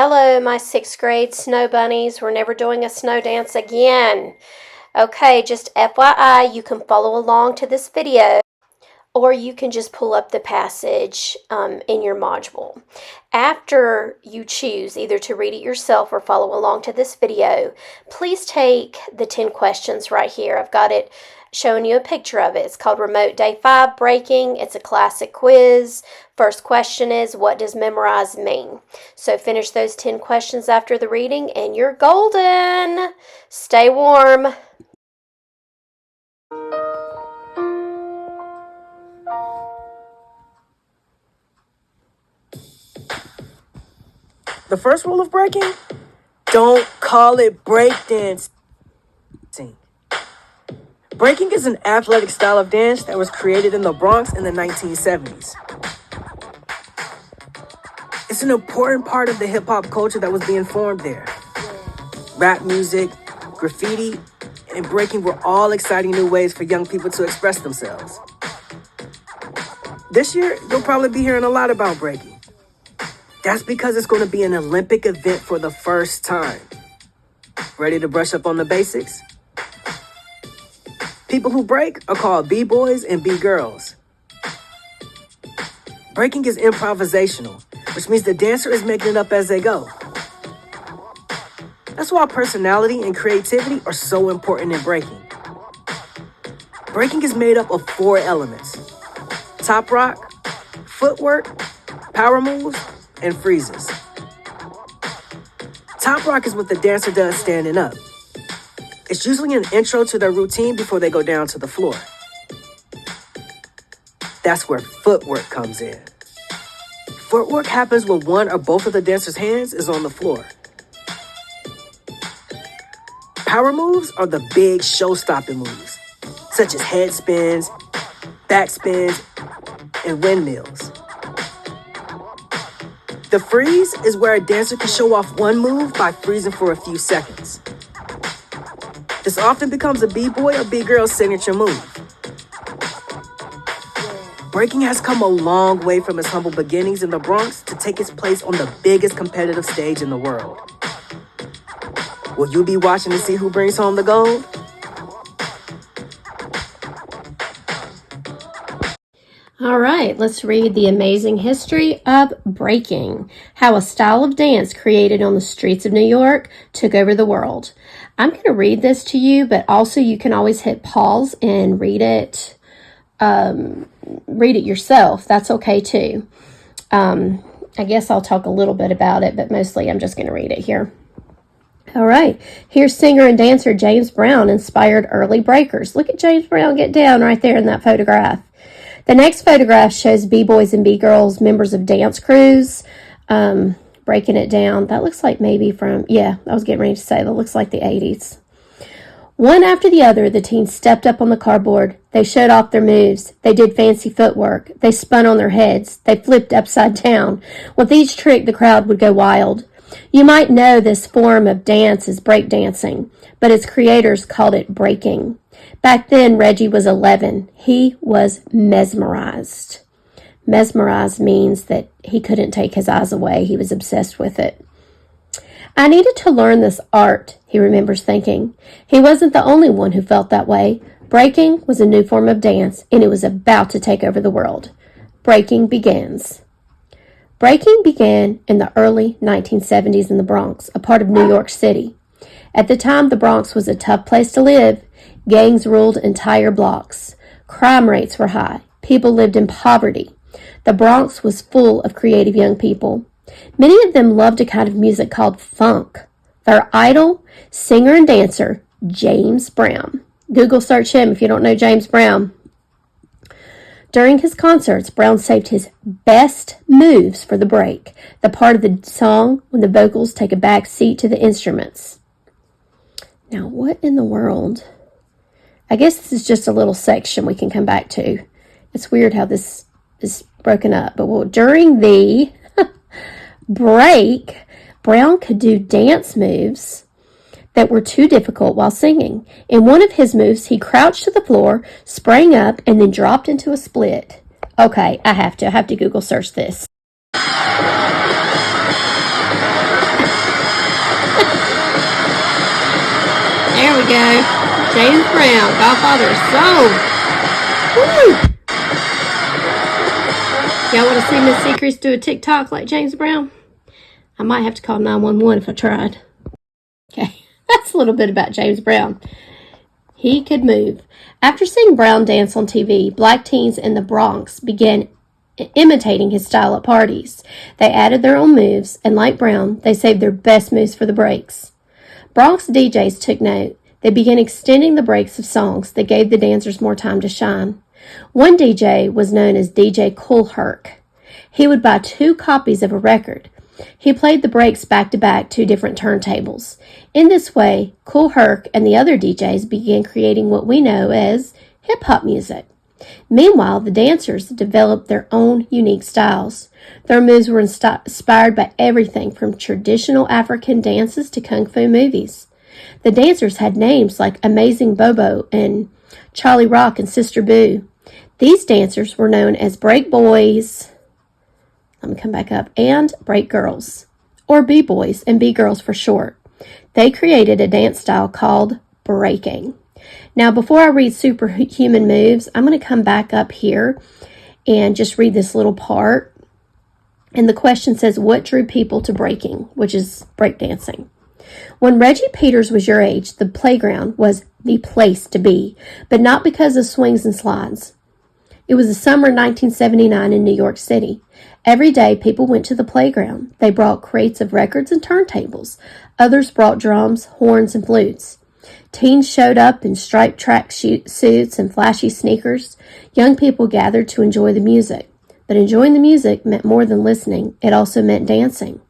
Hello, my sixth grade snow bunnies. We're never doing a snow dance again. Okay, just FYI, you can follow along to this video or you can just pull up the passage in your module. After you choose either to read it yourself or follow along to this video, please take the 10 questions right here. I've got it showing you a picture of it. It's called Remote Day 5 Breaking. It's a classic quiz. First question is, what does memorize mean? So finish those 10 questions after the reading and you're golden. Stay warm. The first rule of breaking, don't call it breakdancing. Breaking is an athletic style of dance that was created in the Bronx in the 1970s. It's an important part of the hip-hop culture that was being formed there. Rap music, graffiti, and breaking were all exciting new ways for young people to express themselves. This year, you'll probably be hearing a lot about breaking. That's because it's going to be an Olympic event for the first time. Ready to brush up on the basics? People who break are called B-boys and B-girls. Breaking is improvisational, which means the dancer is making it up as they go. That's why personality and creativity are so important in breaking. Breaking is made up of 4 elements: top rock, footwork, power moves, and freezes. Top rock is what the dancer does standing up. It's usually an intro to their routine before they go down to the floor. That's where footwork comes in. Footwork happens when one or both of the dancer's hands is on the floor. Power moves are the big show-stopping moves, such as head spins, back spins, and windmills. The freeze is where a dancer can show off one move by freezing for a few seconds. This often becomes a B-boy or B-girl's signature move. Breaking has come a long way from its humble beginnings in the Bronx to take its place on the biggest competitive stage in the world. Will you be watching to see who brings home the gold? All right, let's read The Amazing History of Breaking, how a style of dance created on the streets of New York took over the world. I'm going to read this to you, but also you can always hit pause and read it yourself. That's okay too. I guess I'll talk a little bit about it, but mostly I'm just going to read it here. All right, here's singer and dancer James Brown inspired early breakers. Look at James Brown get down right there in that photograph. The next photograph shows B-boys and B-girls, members of dance crews, breaking it down. That looks like maybe from, I was getting ready to say, that looks like the 80s. One after the other, the teens stepped up on the cardboard. They showed off their moves. They did fancy footwork. They spun on their heads. They flipped upside down. With each trick, the crowd would go wild. You might know this form of dance as breakdancing, but its creators called it breaking. Back then, Reggie was 11. He was mesmerized. Mesmerized means that he couldn't take his eyes away. He was obsessed with it. I needed to learn this art, he remembers thinking. He wasn't the only one who felt that way. Breaking was a new form of dance, and it was about to take over the world. Breaking begins. Breaking began in the early 1970s in the Bronx, a part of New York City. At the time, the Bronx was a tough place to live. Gangs ruled entire blocks. Crime rates were high. People lived in poverty. The Bronx was full of creative young people. Many of them loved a kind of music called funk. Their idol, singer and dancer, James Brown. Google search him if you don't know James Brown. During his concerts, Brown saved his best moves for the break, the part of the song when the vocals take a back seat to the instruments. Now, what in the world? I guess this is just a little section we can come back to. It's weird how this is broken up. But during the break, Brown could do dance moves that were too difficult while singing. In one of his moves, he crouched to the floor, sprang up, and then dropped into a split. Okay, I have to Google search this. go. James Brown, Godfather of Soul. Woo! Y'all want to see Miss Seacrest do a TikTok like James Brown? I might have to call 911 if I tried. Okay, that's a little bit about James Brown. He could move. After seeing Brown dance on TV, black teens in the Bronx began imitating his style at parties. They added their own moves, and like Brown, they saved their best moves for the breaks. Bronx DJs took note. They began extending the breaks of songs that gave the dancers more time to shine. One DJ was known as DJ Kool Herc. He would buy 2 copies of a record. He played the breaks back to back to different turntables. In this way, Kool Herc and the other DJs began creating what we know as hip-hop music. Meanwhile, the dancers developed their own unique styles. Their moves were inspired by everything from traditional African dances to kung fu movies. The dancers had names like Amazing Bobo and Charlie Rock and Sister Boo. These dancers were known as break boys, let me come back up, and break girls, or b-boys and b-girls for short. They created a dance style called breaking. Now, before I read superhuman moves, I'm going to come back up here and just read this little part. And the question says, what drew people to breaking, which is breakdancing? When Reggie Peters was your age, the playground was the place to be, but not because of swings and slides. It was the summer of 1979 in New York City. Every day, people went to the playground. They brought crates of records and turntables. Others brought drums, horns, and flutes. Teens showed up in striped track suits and flashy sneakers. Young people gathered to enjoy the music. But enjoying the music meant more than listening. It also meant dancing.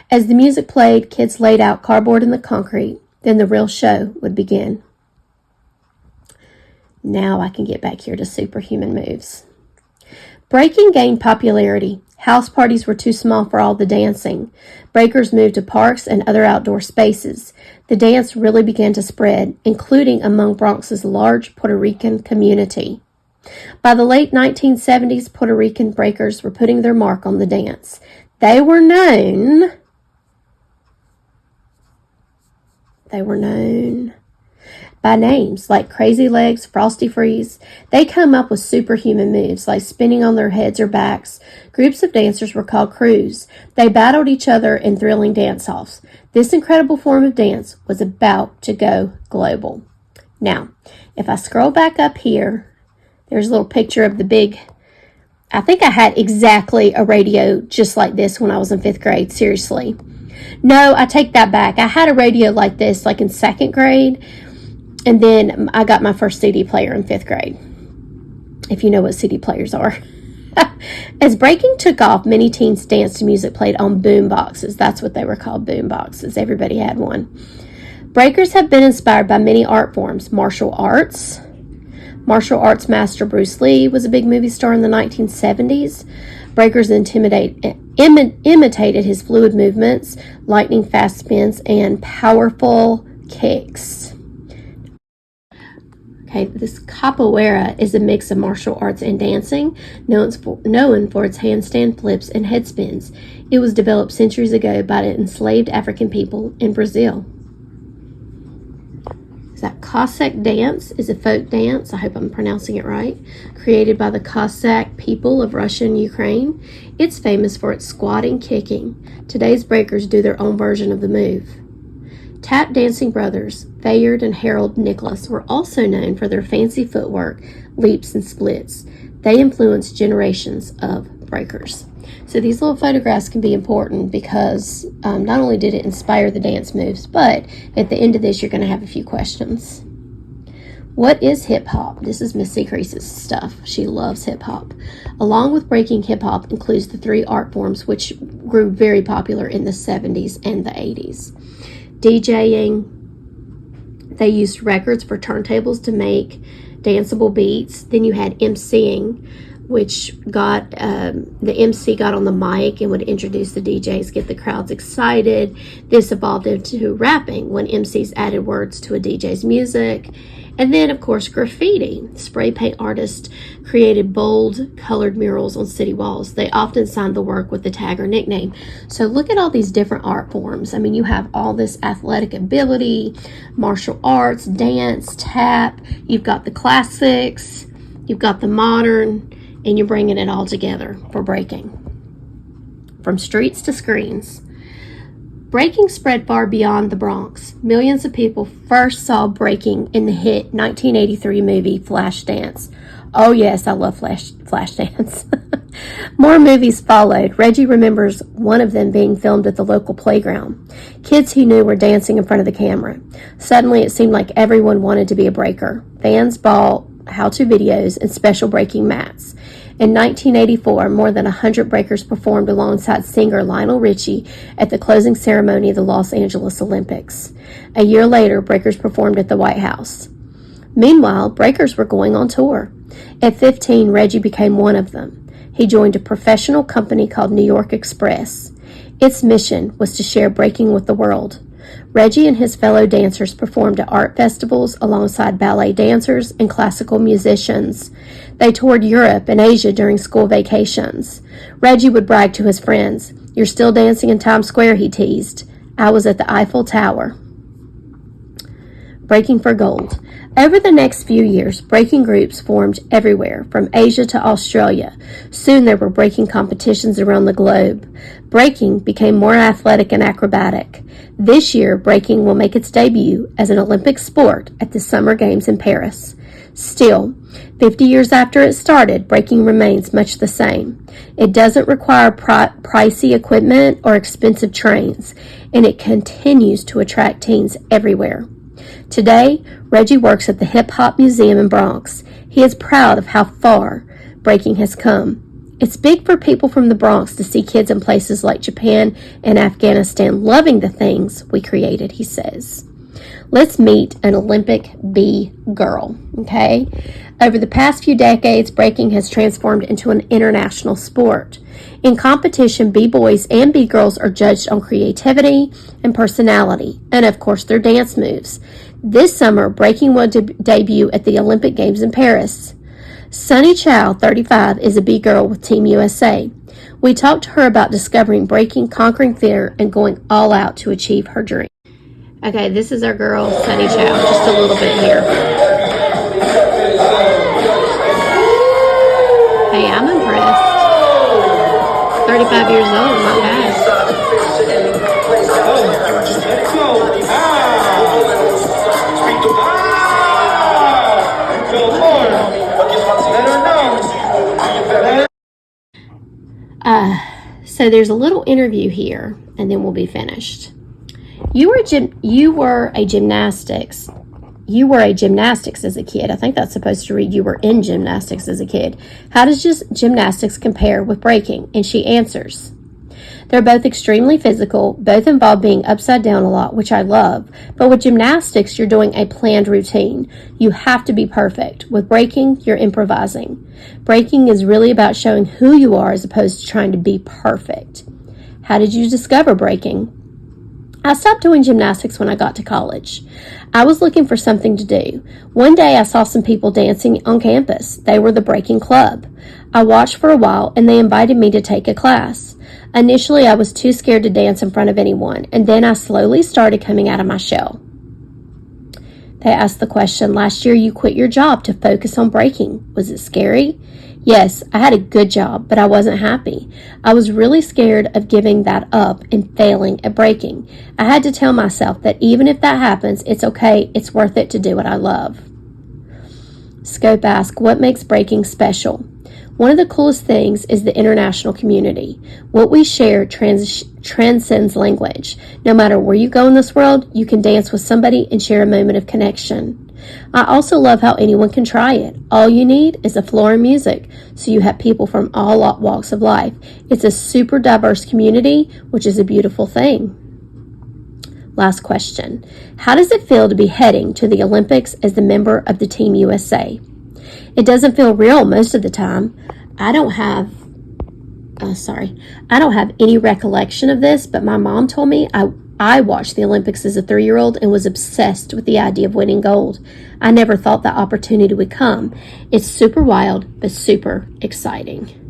As the music played, kids laid out cardboard in the concrete. Then the real show would begin. Now I can get back here to superhuman moves. Breaking gained popularity. House parties were too small for all the dancing. Breakers moved to parks and other outdoor spaces. The dance really began to spread, including among Bronx's large Puerto Rican community. By the late 1970s, Puerto Rican breakers were putting their mark on the dance. They were known by names like Crazy Legs, Frosty Freeze. They come up with superhuman moves like spinning on their heads or backs. Groups of dancers were called crews. They battled each other in thrilling dance-offs. This incredible form of dance was about to go global. Now, if I scroll back up here, there's a little picture of the big, I think I had exactly a radio just like this when I was in 5th grade, seriously. No, I take that back. I had a radio like this like in 2nd grade. And then I got my first CD player in 5th grade, if you know what CD players are. As breaking took off, many teens danced to music played on boom boxes. That's what they were called, boom boxes. Everybody had one. Breakers have been inspired by many art forms. Martial arts master Bruce Lee was a big movie star in the 1970s. Breakers imitated his fluid movements, lightning fast spins, and powerful kicks. Okay, this capoeira is a mix of martial arts and dancing, known for its handstand flips and head spins. It was developed centuries ago by enslaved African people in Brazil. That Cossack dance is a folk dance, I hope I'm pronouncing it right, created by the Cossack people of Russia and Ukraine. It's famous for its squatting kicking. Today's breakers do their own version of the move. Tap dancing brothers, Bayard and Harold Nicholas, were also known for their fancy footwork, leaps, and splits. They influenced generations of breakers. So these little photographs can be important because not only did it inspire the dance moves, but at the end of this, you're going to have a few questions. What is hip-hop? This is Miss Seacrest's stuff. She loves hip-hop. Along with breaking, hip-hop includes the 3 art forms which grew very popular in the 70s and the 80s. DJing, they used records for turntables to make danceable beats. Then you had MCing, which got the MC got on the mic and would introduce the DJs, get the crowds excited. This evolved into rapping when MCs added words to a DJ's music. And then, of course, graffiti. Spray paint artists created bold, colored murals on city walls. They often signed the work with the tag or nickname. So look at all these different art forms. I mean, you have all this athletic ability, martial arts, dance, tap. You've got the classics, you've got the modern, and you're bringing it all together for breaking. From streets to screens. Breaking spread far beyond the Bronx. Millions of people first saw breaking in the hit 1983 movie Flashdance. Oh yes, I love Flashdance. More movies followed. Reggie remembers one of them being filmed at the local playground. Kids he knew were dancing in front of the camera. Suddenly it seemed like everyone wanted to be a breaker. Fans bought how-to videos and special breaking mats. In 1984, more than 100 breakers performed alongside singer Lionel Richie at the closing ceremony of the Los Angeles Olympics. A year later, breakers performed at the White House. Meanwhile, breakers were going on tour. At 15, Reggie became one of them. He joined a professional company called New York Express. Its mission was to share breaking with the world. Reggie and his fellow dancers performed at art festivals alongside ballet dancers and classical musicians. They toured Europe and Asia during school vacations. Reggie would brag to his friends, "You're still dancing in Times Square," he teased. "I was at the Eiffel Tower." Breaking for gold. Over the next few years, breaking groups formed everywhere, from Asia to Australia. Soon there were breaking competitions around the globe. Breaking became more athletic and acrobatic. This year, breaking will make its debut as an Olympic sport at the Summer Games in Paris. Still, 50 years after it started, breaking remains much the same. It doesn't require pricey equipment or expensive trains, and it continues to attract teens everywhere. Today, Reggie works at the Hip Hop Museum in Bronx. He is proud of how far breaking has come. It's big for people from the Bronx to see kids in places like Japan and Afghanistan loving the things we created, he says. Let's meet an Olympic B girl, okay? Over the past few decades, breaking has transformed into an international sport. In competition, B-boys and B-girls are judged on creativity and personality, and of course their dance moves. This summer, breaking will debut at the Olympic Games in Paris. Sunny Chow, 35, is a B-girl with Team USA. We talked to her about discovering breaking, conquering fear, and going all out to achieve her dream. Okay, this is our girl, Sunny Chow, just a little bit here. Hey, I'm impressed. 35 years old, not bad. So there's a little interview here, and then we'll be finished. You were a gymnastics as a kid. I think that's supposed to read you were in gymnastics as a kid. How does gymnastics compare with breaking? And she answers, they're both extremely physical, both involve being upside down a lot, which I love. But with gymnastics, you're doing a planned routine. You have to be perfect. With breaking, you're improvising. Breaking is really about showing who you are as opposed to trying to be perfect. How did you discover breaking? I stopped doing gymnastics when I got to college. I was looking for something to do. One day I saw some people dancing on campus. They were the breaking club. I watched for a while and they invited me to take a class. Initially, I was too scared to dance in front of anyone, and then I slowly started coming out of my shell. They asked the question, last year you quit your job to focus on breaking. Was it scary? Yes, I had a good job, but I wasn't happy. I was really scared of giving that up and failing at breaking. I had to tell myself that even if that happens, it's okay, it's worth it to do what I love. Scope asked, what makes breaking special? One of the coolest things is the international community. What we share transcends language. No matter where you go in this world, you can dance with somebody and share a moment of connection. I also love how anyone can try it. All you need is a floor and music, so you have people from all walks of life. It's a super diverse community, which is a beautiful thing. Last question. How does it feel to be heading to the Olympics as the member of the Team USA? It doesn't feel real most of the time. I don't have any recollection of this, but my mom told me I watched the Olympics as a 3-year-old and was obsessed with the idea of winning gold. I never thought that opportunity would come. It's super wild, but super exciting.